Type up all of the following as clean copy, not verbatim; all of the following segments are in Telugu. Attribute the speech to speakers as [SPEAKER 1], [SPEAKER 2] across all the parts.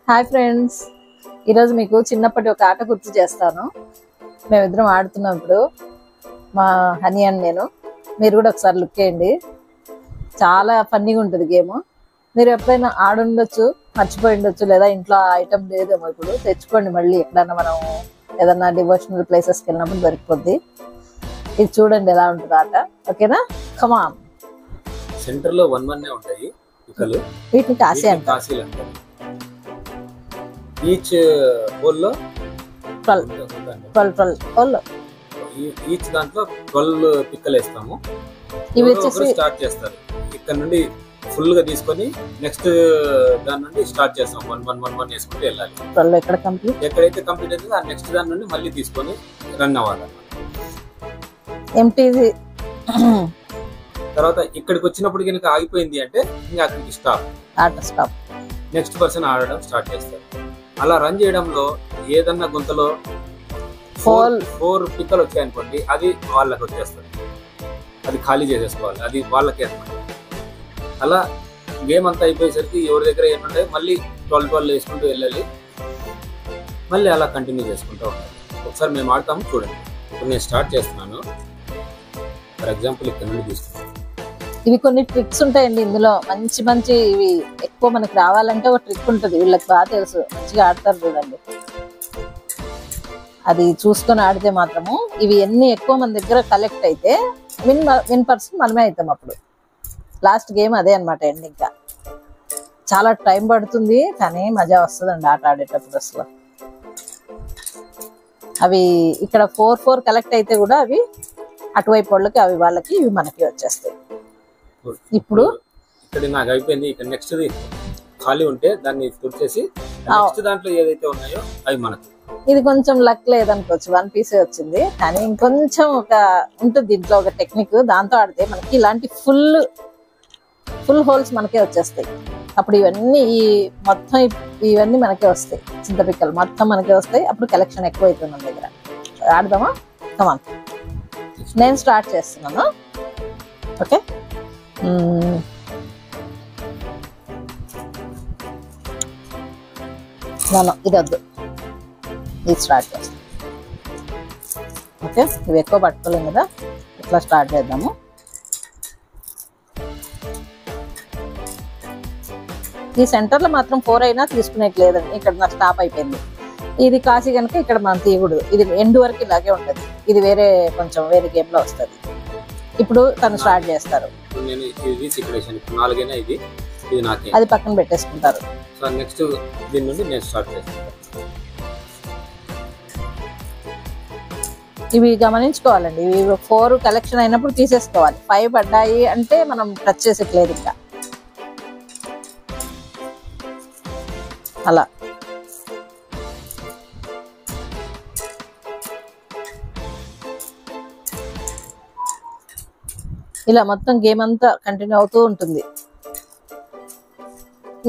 [SPEAKER 1] హాయ్ ఫ్రెండ్స్, ఈరోజు మీకు చిన్నప్పటి ఒక ఆట గుర్తు చేస్తాను. మేమిద్దరం ఆడుతున్నాం ఇప్పుడు, మా హనీ అండ్ నేను. మీరు కూడా ఒకసారి లుక్ చేయండి, చాలా ఫన్నీగా ఉంటుంది గేమ్. మీరు ఎప్పుడైనా ఆడుండొచ్చు, మర్చిపోయి ఉండొచ్చు, లేదా ఇంట్లో ఐటమ్ లేదేమో ఇప్పుడు తెచ్చుకోండి. మళ్ళీ ఎక్కడన్నా మనం ఏదన్నా డివోషనల్ ప్లేసెస్కి వెళ్ళినప్పుడు దొరికిపోద్ది. ఇది చూడండి ఎలా ఉంటుంది ఆట. ఓకేనా? కమాన్.
[SPEAKER 2] సెంటర్ లో 1-1 ఉంటాయి పిక్కలు.
[SPEAKER 1] వీటిని కాశీ అంటారు.
[SPEAKER 2] ఈచ్ హోల్ లో
[SPEAKER 1] 12 హోల్.
[SPEAKER 2] ఈచ్ దాంట్లో 12 పిక్కలు వేస్తాము.
[SPEAKER 1] ఇవి వచ్చేసి
[SPEAKER 2] స్టార్ట్ చేస్తారు ఇక్కడ నుండి ఫుల్ గా తీసుకొని నెక్స్ట్ దాని నుండి స్టార్ట్ చేస్తాం. 1-1 వేసుకుంటూ వెళ్ళాలి.
[SPEAKER 1] 12 ఎక్కడ కంప్లీట్,
[SPEAKER 2] ఎక్కడైతే కంప్లీట్ అవుతుందో ఆ నెక్స్ట్ దాని నుండి మళ్ళీ తీసుకొని రన్ అవ్వాలి.
[SPEAKER 1] ఎంటీజీ
[SPEAKER 2] తర్వాత ఇక్కడికి వచ్చినప్పుడు కనుక ఆగిపోయింది అంటే ఇంకా అక్కడికి స్టాప్,
[SPEAKER 1] ఆట స్టాప్.
[SPEAKER 2] నెక్స్ట్ పర్సన్ ఆడడం స్టార్ట్ చేస్తారు. అలా రన్ చేయడంలో ఏదన్నా గుంతలో 4 పిక్కలు వచ్చాయనుకోండి, అది వాళ్ళకి వచ్చేస్తుంది. అది ఖాళీ చేసేసుకోవాలి, అది వాళ్ళకే అనమాట. అలా గేమ్ అంతా అయిపోయేసరికి ఎవరి దగ్గర ఏముంటాయి మళ్ళీ 12 వేసుకుంటూ వెళ్ళాలి. మళ్ళీ అలా కంటిన్యూ చేసుకుంటూ ఉండాలి. ఒకసారి మేము ఆడతాము చూడండి. ఇప్పుడు నేను స్టార్ట్ చేస్తున్నాను. ఫర్ ఎగ్జాంపుల్ ఇక్కడ నుండి తీసుకుంటాను.
[SPEAKER 1] ఇవి కొన్ని ట్రిక్స్ ఉంటాయండి ఇందులో, మంచి మంచి. ఇవి ఎక్కువ మనకి రావాలంటే ఒక ట్రిక్ ఉంటుంది, వీళ్ళకి బాగా తెలుసు, మంచిగా ఆడతారు చూడండి. అది చూసుకొని ఆడితే మాత్రము ఇవి ఎన్ని ఎక్కువ మన దగ్గర కలెక్ట్ అయితే విన్ పర్సన్ మనమే అవుతాం. అప్పుడు లాస్ట్ గేమ్ అదే అనమాట ఎండింగ్. ఇంకా చాలా టైం పడుతుంది కానీ మజా వస్తుందండి ఆట ఆడేటప్పుడు అసలు. అవి ఇక్కడ 4 కలెక్ట్ అయితే కూడా అవి అటువైపు వాళ్ళకి, అవి వాళ్ళకి, ఇవి మనకి వచ్చేస్తాయి. ఇప్పుడు
[SPEAKER 2] ఇక్కడ నాకు అయిపోయింది. ఇక్కడ నెక్స్ట్ ఖాళీ ఉంటే దాన్ని తుడిచేసి నెక్స్ట్ దాంట్లో ఏదైతే ఉన్నాయో అవి మనకు.
[SPEAKER 1] ఇది కొంచెం లక్ లేదనుకోవచ్చు, 1 పీసే వచ్చింది. కానీ ఇంకొంచెం ఒక ఉంటుంది దీంట్లో ఒక టెక్నిక్. దాంతో ఆడితే మనకి ఇలాంటి ఫుల్ హోల్స్ మనకే వచ్చేస్తాయి. అప్పుడు ఇవన్నీ మొత్తం ఇవన్నీ మనకే వస్తాయి. చింతపిక్కలు మొత్తం మనకే వస్తాయి. అప్పుడు కలెక్షన్ ఎక్కువ అవుతుంది మన దగ్గర. ఆడదామా? కమాన్. నేను స్టార్ట్ చేస్తున్నాను. ఓకే, ఇది వద్దు, ఇది స్టార్ట్ చేస్తాం. ఓకే, ఇవి ఎక్కువ పట్టుకోలేము కదా, ఇట్లా స్టార్ట్ చేద్దాము. ఈ సెంటర్లో మాత్రం 4 అయినా తీసుకునేట్లేదండి. ఇక్కడ నాకు స్టాప్ అయిపోయింది. ఇది కాసి కనుక ఇక్కడ మనం తీయకూడదు. ఇది ఎండ్ వరకు ఇలాగే ఉంటుంది. ఇది వేరే కొంచెం వేరే గేమ్లో వస్తుంది. ఇప్పుడు తను స్టార్ట్ చేస్తారు. అది పక్కన పెట్టేసుకుంటారు.
[SPEAKER 2] సో నెక్స్ట్ దీని నుండి నేను స్టార్ట్ చేస్తాను.
[SPEAKER 1] ఇవి గమనించుకోవాలండి. ఇవి 4 కలెక్షన్ అయినప్పుడు తీసేసుకోవాలి. 5 పడ్డాయి అంటే మనం టచ్ చేసేట్లేదు ఇంకా. అలా ఇలా మొత్తం గేమ్ అంతా కంటిన్యూ అవుతూ ఉంటుంది.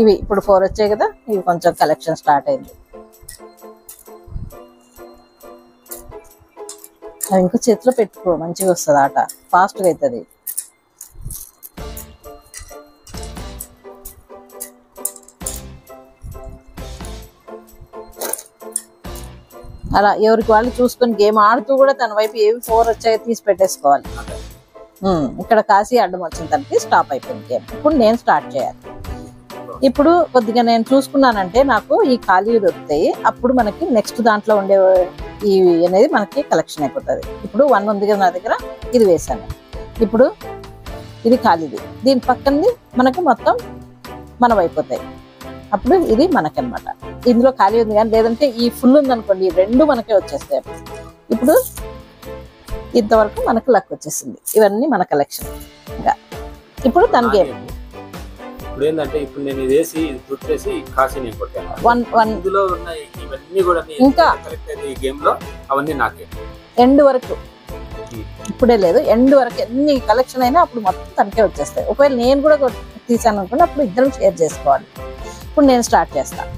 [SPEAKER 1] ఇవి ఇప్పుడు 4 వచ్చాయి కదా, ఇవి కొంచెం కలెక్షన్ స్టార్ట్ అయింది. అవి ఇంకా చేతిలో పెట్టుకో, మంచిగా వస్తుంది ఆట, ఫాస్ట్గా అవుతుంది. అలా ఎవరికి వాళ్ళు చూసుకొని గేమ్ ఆడుతూ కూడా తన వైపు ఏవి 4 వచ్చాయో తీసి పెట్టేసుకోవాలి. ఇక్కడ కాశీ అడ్డం వచ్చిన తనకి స్టాప్ అయిపోయింది గేమ్. ఇప్పుడు నేను స్టార్ట్ చేయాలి. ఇప్పుడు కొద్దిగా నేను చూసుకున్నానంటే నాకు ఈ ఖాళీ దొరుకుతాయి. అప్పుడు మనకి నెక్స్ట్ దాంట్లో ఉండే ఈ అనేది మనకి కలెక్షన్ అయిపోతుంది. ఇప్పుడు 1 ఉంది కదా నా దగ్గర, ఇది వేసాను. ఇప్పుడు ఇది ఖాళీది, దీని పక్కనది మనకి మొత్తం మనం అయిపోతాయి. అప్పుడు ఇది మనకనమాట. ఇందులో ఖాళీ ఉంది కానీ, లేదంటే ఈ ఫుల్ ఉందనుకోండి, ఈ 2 మనకే వచ్చేస్తాయి. ఇప్పుడు ఇంతవరకు మనకు లక్ వచ్చేసింది. ఇవన్నీ మన కలెక్షన్. ఇప్పుడు తన గేమ్.
[SPEAKER 2] ఇప్పుడు ఏంటంటే ఇప్పుడు నేను ఇది వేసి ఇది తుట్టేసి కాశీ నేను కొట్టాను.
[SPEAKER 1] 1
[SPEAKER 2] ఇందులో ఉన్న ఇవన్నీ కూడా
[SPEAKER 1] ఇంకా
[SPEAKER 2] కలెక్ట్ అయితే ఈ గేమ్ లో అవన్నీ నాకే.
[SPEAKER 1] ఎండ్ వరకు ఇప్పుడే లేదు, ఎండ్ వరకు ఎన్ని కలెక్షన్ అయినా అప్పుడు మొత్తం తనకే వచ్చేస్తాయి. ఒకవేళ నేను కూడా తీసాను అనుకోండి, అప్పుడు ఇద్దరం షేర్ చేసుకోవాలి. ఇప్పుడు నేను స్టార్ట్ చేస్తాను.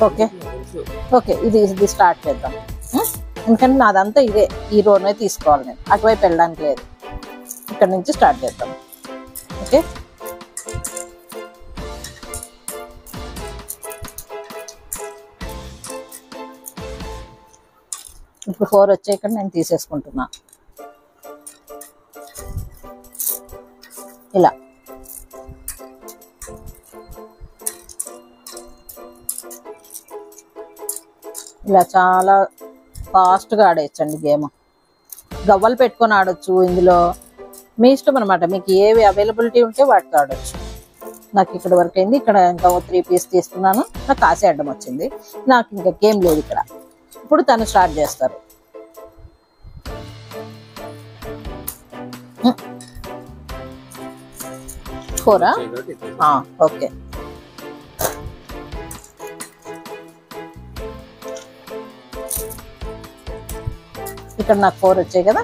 [SPEAKER 1] ఓకే ఓకే, ఇది స్టార్ట్ చేద్దాం. ఎందుకంటే నాదంతా ఇదే, ఈ రోనే తీసుకోవాలి నేను, అటువైపు వెళ్ళడానికి లేదు. ఇక్కడ నుంచి స్టార్ట్ చేద్దాం. ఓకే, ఇప్పుడు 4 వచ్చాయి ఇక్కడ నేను తీసేసుకుంటున్నా. ఇలా ఇలా చాలా ఫాస్ట్గా ఆడేయచ్చండి గేమ్. గవ్వలు పెట్టుకొని ఆడొచ్చు ఇందులో, మీ ఇష్టం అనమాట. మీకు ఏవి అవైలబిలిటీ ఉంటే వాటితో ఆడొచ్చు. నాకు ఇక్కడ వరకు అయింది. ఇక్కడ ఇంకా 3 పీస్ తీసుకున్నాను. నాకు కాసే అడ్డం వచ్చింది. నాకు ఇంకా గేమ్ లేదు ఇక్కడ. ఇప్పుడు తను స్టార్ట్ చేస్తారు. ఫోరా? ఓకే. ఇక్కడ నాకు 4 వచ్చాయి కదా.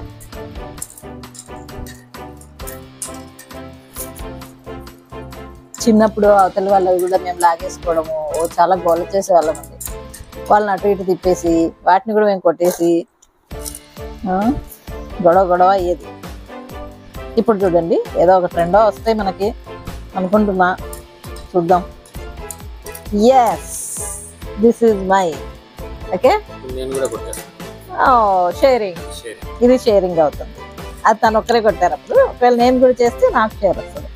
[SPEAKER 1] చిన్నప్పుడు అవతల వాళ్ళవి కూడా మేము లాగేసుకోవడము చాలా గోల చేసేవాళ్ళం అండి. వాళ్ళని అటు ఇటు తిప్పేసి వాటిని కూడా మేము కొట్టేసి గొడవ అయ్యేది. ఇప్పుడు చూడండి ఏదో ఒక ట్రెండో వస్తాయి మనకి అనుకుంటున్నా, చూద్దాం. Yes, this is my. Okay, sharing. ఇది షేరింగ్ అవుతుంది. అది తను ఒక్కరే కొట్టారు. అప్పుడు ఒకవేళ నేను కూడా చేస్తే నాకు షేర్ వస్తుంది.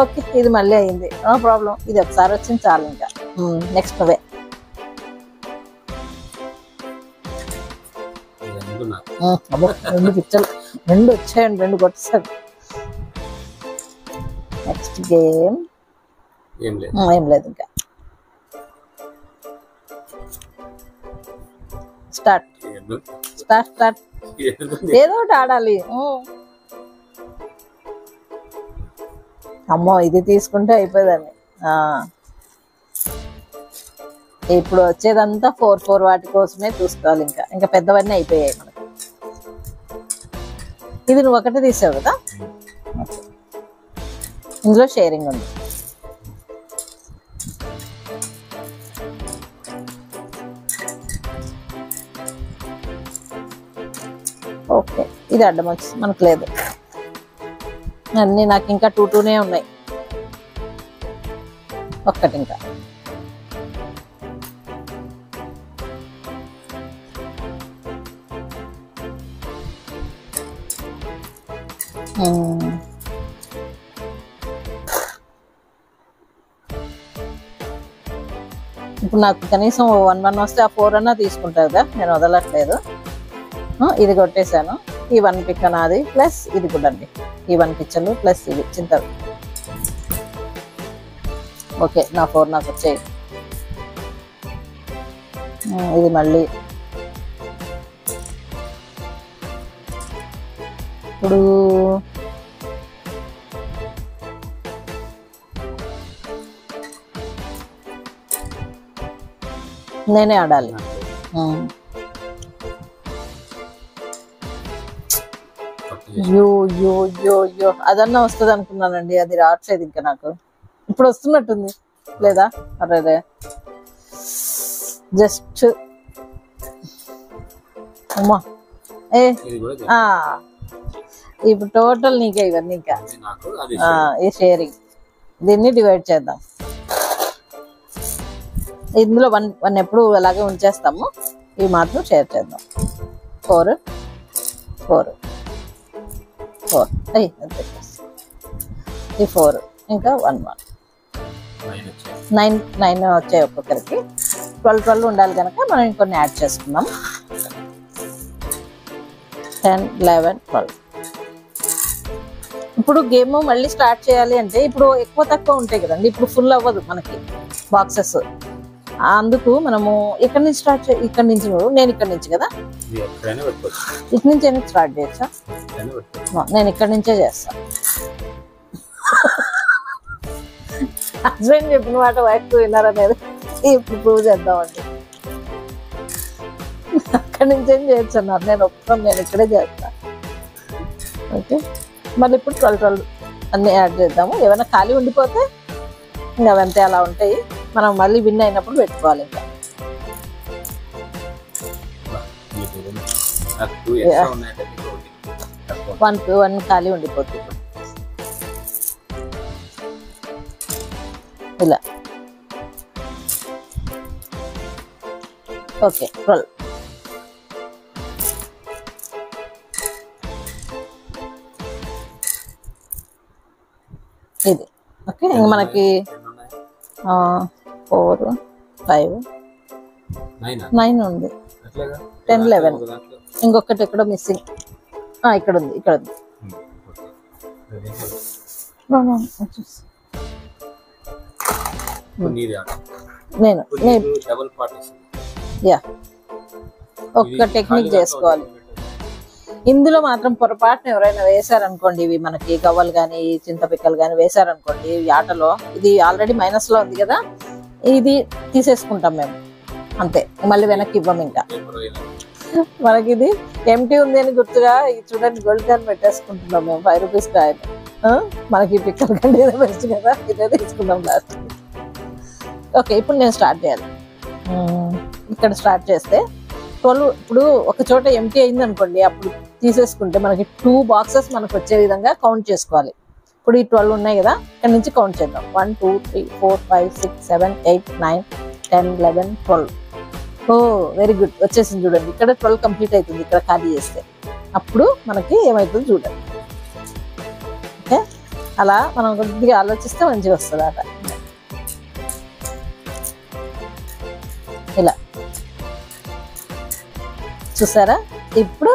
[SPEAKER 1] ఓకే, ఇది మళ్ళీ అయింది. No problem. ఇది ఒకసారి వచ్చింది చాలు. ఇంకా నెక్స్ట్ అవే. రెండు పిక్చర్లు 2 వచ్చాయండి. 2 కొట్టేసాడు. నెక్స్ట్ గేమ్ ఏం లేదు ఇంకా. స్టార్ట్. ఏదో ఒకటి ఆడాలి. అమ్మో, ఇది తీసుకుంటే అయిపోయిందండి. ఇప్పుడు వచ్చేదంతా 4 వాటి కోసమే చూసుకోవాలి. ఇంకా పెద్దవన్నీ అయిపోయాయి మనకి. ఇది నువ్వు ఒకటే తీసావు కదా. ఇందులో షేరింగ్ ఉంది. ఓకే, ఇది అడ్డం వచ్చి మనకు లేదు. అన్నీ నాకు ఇంకా 2 ఉన్నాయి. ఒక్కటి ఇంకా. ఇప్పుడు నాకు కనీసం 1 వస్తే ఆ 4 అన్నా తీసుకుంటా కదా. నేను వదలట్లేదు. ఇది కొట్టేశాను. ఈ 1 పిక్ నాది ప్లస్ ఇది కూడా అండి. ఈ 1 పిక్చర్లు ప్లస్ ఇది చింతలు. ఓకే, నా 4 నాకు వచ్చాయి. ఇది మళ్ళీ ఇప్పుడు నేనే ఆడాలి. యో అదన్నా వస్తుంది అనుకున్నానండి. అది రావట్లేదు ఇంకా నాకు. ఇప్పుడు వస్తున్నట్టుంది లేదా? అరే జస్ట్ అమ్మా. ఇప్పుడు టోటల్ నీకే ఇవన్నీ. ఇంకా ఈ షేరింగ్, దీన్ని డివైడ్ చేద్దాం. ఇందులో 1 ఎప్పుడు అలాగే ఉంచేస్తాము. ఇవి మాత్రం షేర్ చేద్దాం. 4 ఈ 4 ఇంకా 1 9 వచ్చాయి ఒక్కొక్కరికి. 12 ఉండాలి కనుక మనం ఇంకొన్ని యాడ్ చేసుకుందాం. 10, 11, 12. ఇప్పుడు గేమ్ మళ్ళీ స్టార్ట్ చేయాలి అంటే ఇప్పుడు ఎక్కువ తక్కువ ఉంటాయి కదండి. ఇప్పుడు ఫుల్ అవ్వదు మనకి బాక్సెస్. అందుకు మనము ఇక్కడ నుంచి స్టార్ట్ ఇక్కడ నుంచి నేను ఇక్కడ నుంచి కదా, ఇటు నుంచి అయినా స్టార్ట్ చేయొచ్చా? నేను ఇక్కడ నుంచే చేస్తాను. హస్బెండ్ చెప్పిన మాట వైఫ్ విన్నారనేది ఇప్పుడు ప్రూవ్ చేద్దామండి. అక్కడి నుంచి ఏం చేయొచ్చు అన్నారు. నేను ఒప్పుకొని నేను ఇక్కడే చేస్తాను. ఓకే, మళ్ళీ ఇప్పుడు 12 అన్నీ యాడ్ చేద్దాము. ఏమైనా ఖాళీ ఉండిపోతే ఇంకా అవంతే అలా ఉంటాయి. మనం మళ్ళీ విన్ అయినప్పుడు పెట్టుకోవాలి. ఇంకా 1 ఖాళీ ఉండిపోతుంది. ఇలా ఓకే 12. ఇది ఓకే. ఇంక మనకి 4 5 9 ఉంది. 10 11 ఇంకొకటి ఎక్కడో మిస్సింగ్. ఇక్కడ ఉంది, ఇక్కడ ఉంది. నేను యా ఒక్క టెక్నిక్ చేసుకోవాలి. ఇందులో మాత్రం పొరపాటున ఎవరైనా వేసారనుకోండి, ఇవి మనకి గవ్వలు కానీ చింతపిక్కలు కానీ వేసారనుకోండి ఈ ఆటలో, ఇది ఆల్రెడీ మైనస్ లో ఉంది కదా, ఇది తీసేసుకుంటాం మేము అంతే, మళ్ళీ వెనక్కి ఇవ్వం. ఇంకా మనకి ఇది ఎంటీ ఉంది అని గుర్తుగా చూడండి గోల్డ్ కాయిన్ పెట్టేసుకుంటున్నాం మేము, 5 రూపీస్ కాయిన్. మనకి పిక్కల కంటే ఏదో బెస్ట్ కదా, ఇదే తీసుకుందాం లాస్ట్. ఓకే, ఇప్పుడు నేను స్టార్ట్ చేయాలి. ఇక్కడ స్టార్ట్ చేస్తే 12, ఇప్పుడు ఒక చోట ఎంటీ అయింది అనుకోండి, అప్పుడు తీసేసుకుంటే మనకి 2 బాక్సెస్ మనకు వచ్చే విధంగా కౌంట్ చేసుకోవాలి. ఇప్పుడు ఈ 12 ఉన్నాయి కదా, ఇక్కడ నుంచి కౌంట్ చేద్దాం. 1 2 3 4 5 6 7 8 9 10 11 12. ఓ వెరీ గుడ్, వచ్చేసింది చూడండి. ఇక్కడ 12 కంప్లీట్ అవుతుంది ఇక్కడ ఖాళీ చేస్తే. అప్పుడు మనకి ఏమవుతుంది చూడండి. ఓకే, అలా మనం కొద్దిగా ఆలోచిస్తే మంచిగా వస్తుంది ఆట. ఇలా చూసారా, ఇప్పుడు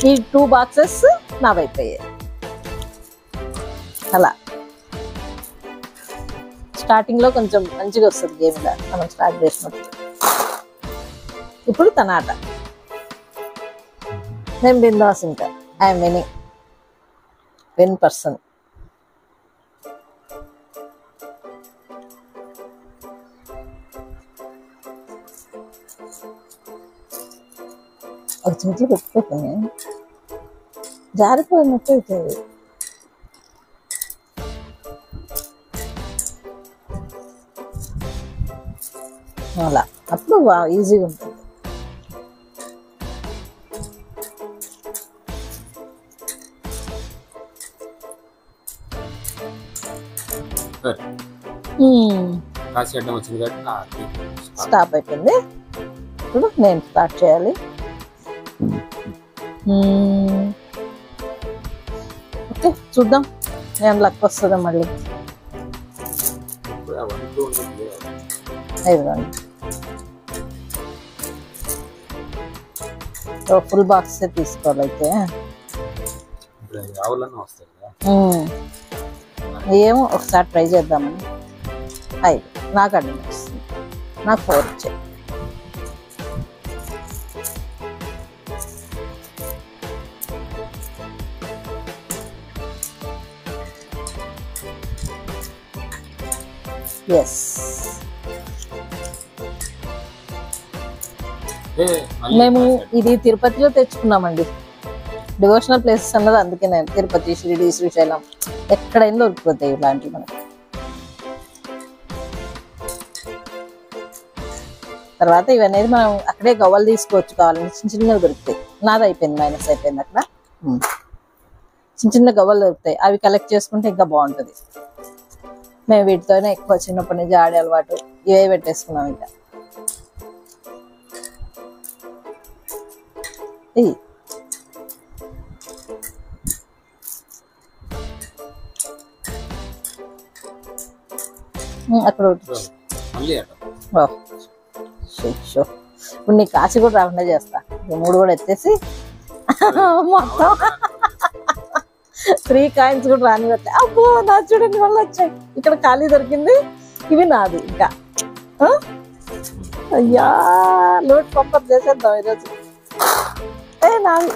[SPEAKER 1] ఈ 2 బాక్సెస్ నావైపోయాయి. అలా స్టార్టింగ్ లో కొంచెం మంచిగా వస్తుంది గేమ్ గా మనం స్టార్ట్ చేసినప్పుడు. ఇప్పుడు తన ఆట, నేను బిందాస్, ఇంకా ఐఎమ్ విన్నింగ్, విన్ పర్సన్. ఒక చేతులు పెట్టుకోకుండా జారిపోయినట్టు అవుతుంది. అలా అప్పుడు ఈజీగా ఉంటుంది. స్టాప్ అయిపోయింది. ఇప్పుడు నేను స్టార్ట్ చేయాలి. ఓకే, చూద్దాం ఏం లక్ వస్తుందో మళ్ళీ. ఫుల్ బాక్స్ తీసుకోవాలి అయితే. ఏమో ఒకసారి ట్రై చేద్దామని. 5 నాకు అడ్డం వస్తుంది, నాకు 4 వచ్చాయి. ఎస్, మేము ఇది తిరుపతిలో తెచ్చుకున్నామండి. డివోషనల్ ప్లేసెస్ అన్నది అందుకే నేను తిరుపతి, షిరిడి, శ్రీశైలం ఎక్కడైనా దొరికిపోతాయి ఇలాంటివి మనకి. తర్వాత ఇవన్నీ మనం అక్కడే గవ్వలు తీసుకోవచ్చు, కావాలని చిన్న చిన్నవి దొరుకుతాయి. నాది అయిపోయింది, మైనస్ అయిపోయింది. అక్కడ చిన్న చిన్న గవ్వలు దొరుకుతాయి, అవి కలెక్ట్ చేసుకుంటే ఇంకా బాగుంటుంది. మేము వీటితోనే ఎక్కువ చిన్నప్పటి నుంచి ఆడే అలవాటు, ఇవే పెట్టేసుకున్నాం. ఇంకా అక్కడ ఇప్పుడు నీ కాశీ కూడా రాకుండా చేస్తా. 3 కూడా ఎత్తేసి మొత్తం 3 కాయిన్స్ కూడా రాని వస్తాయి. అబ్బో నా చూడండి వల్ల వచ్చాయి. ఇక్కడ ఖాళీ దొరికింది, ఇవి నాది. ఇంకా అయ్యా లోడ్ పంపర్ చేసేద్దాం ఈరోజు. నాది.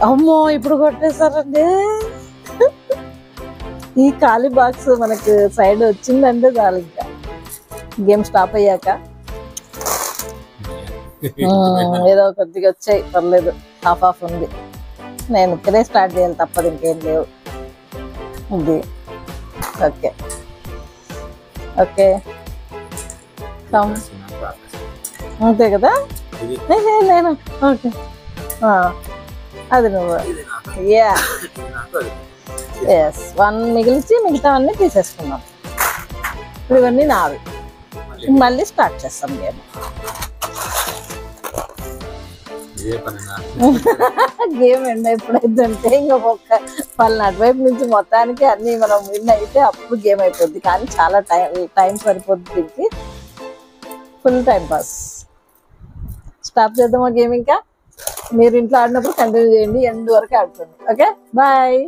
[SPEAKER 1] అమ్మో ఇప్పుడు కొట్టేశారండి. ఈ ఖాళీ బాక్స్ మనకు సైడ్ వచ్చిందంటే చాలు, ఇంకా గేమ్ స్టాప్ అయ్యాక. ఏదో కొద్దిగా వచ్చాయి, పర్లేదు, హాఫ్ ఉంది. నేను ఇక్కడే స్టార్ట్ చేయాలి, తప్పదు, ఇంకేం లేవు. ఇది ఓకే ఓకే అంతే కదా. నేను ఓకే, అది నువ్వు. ఎస్, 1 మిగిలిచి మిగతావన్నీ తీసేసుకున్నాం. ఇప్పుడు ఇవన్నీ నావి.
[SPEAKER 2] కంప్లీట్.
[SPEAKER 1] మళ్ళీ స్టార్ట్ చేస్తాం గేమ్.
[SPEAKER 2] ఇదే పనినా
[SPEAKER 1] గేమ్ ఎండ్ ఎప్పుడైతుంటే ఇంకా వాళ్ళ అటువైపు నుంచి మొత్తానికి అన్ని మనం విన్ అయితే అప్పుడు గేమ్ అయిపోద్ది. కానీ చాలా టైం సరిపోద్ది దీనికి. Full time pass. స్టాప్ చేద్దామా గేమ్? ఇంకా మీరు ఇంట్లో ఆడినప్పుడు కంటిన్యూ చేయండి, ఎండ్ వరకు ఆడుకోండి. Okay, bye.